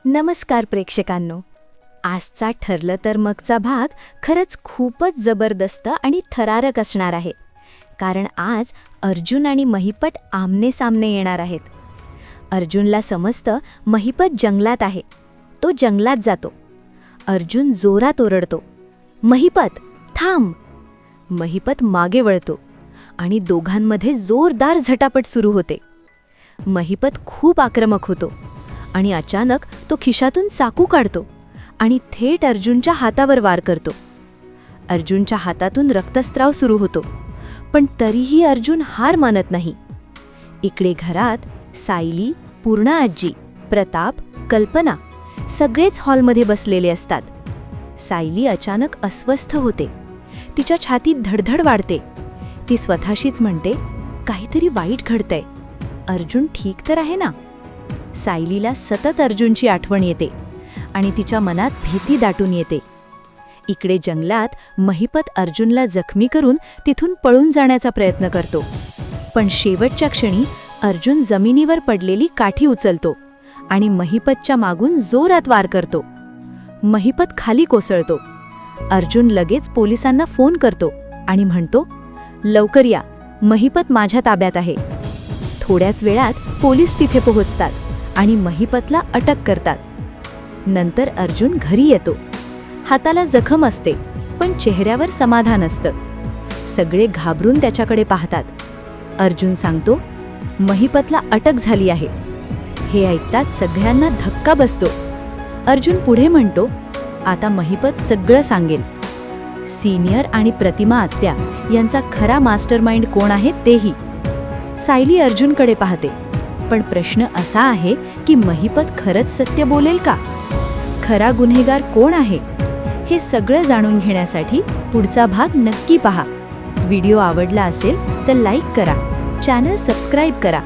नमस्कार प्रेक्षकांनो. आजचा ठरलं तर मगचा भाग खरंच खूपच जबरदस्त आणि थरारक असणार आहे, कारण आज अर्जुन आणि महिपट आमने सामने येणार आहेत. अर्जुनला समजतं महिपत जंगलात आहे. तो जंगलात जातो. अर्जुन जोरात ओरडतो, महिपत थांब. महिपत मागे वळतो आणि दोघांमध्ये जोरदार झटापट सुरू होते. महिपत खूप आक्रमक होतो आणि अचानक तो खिशातून चाकू काढतो आणि थेट अर्जुनच्या हातावर वार करतो. अर्जुनच्या हातातून रक्तस्राव सुरू होतो, पण तरीही अर्जुन हार मानत नाही. इकडे घरात सायली, पूर्णा आजी, प्रताप, कल्पना सगळेच हॉलमध्ये बसलेले असतात. सायली अचानक अस्वस्थ होते. तिच्या छातीत धडधड वाढते. ती स्वतःशीच म्हणते, काहीतरी वाईट घडतंय. अर्जुन ठीक तर आहे ना? सायलीला सतत अर्जुनची आठवण येते आणि तिच्या मनात भीती दाटून येते. इकडे जंगलात महिपत अर्जुनला जखमी करून तिथून पळून जाण्याचा प्रयत्न करतो, पण शेवटच्या क्षणी अर्जुन जमिनीवर पडलेली काठी उचलतो आणि महिपतच्या मागून जोरात वार करतो. महिपत खाली कोसळतो. अर्जुन लगेच पोलिसांना फोन करतो आणि म्हणतो, लवकर या, महिपत माझ्या ताब्यात आहे. थोड्याच वेळात पोलीस तिथे पोहोचतात आणि महिपतला अटक करतात. नंतर अर्जुन घरी येतो. हाताला जखम असते, पण चेहऱ्यावर समाधान असतं. सगळे घाबरून त्याच्याकडे पाहतात. अर्जुन सांगतो, महिपतला अटक झाली आहे. हे ऐकताच सगळ्यांना धक्का बसतो. अर्जुन पुढे म्हणतो, आता महिपत सगळं सांगेल. सिनियर आणि प्रतिमा आत्या यांचा खरा मास्टरमाइंड कोण आहे तेही. सायली अर्जुनकडे पाहते, पण प्रश्न असा आहे की महिपत खरंच सत्य बोलेल का? खरा गुन्हेगार कोण आहे? हे सगळं जाणून घेण्यासाठी पुढचा भाग नक्की पहा. व्हिडिओ आवडला असेल तर लाईक करा, चॅनल सबस्क्राईब करा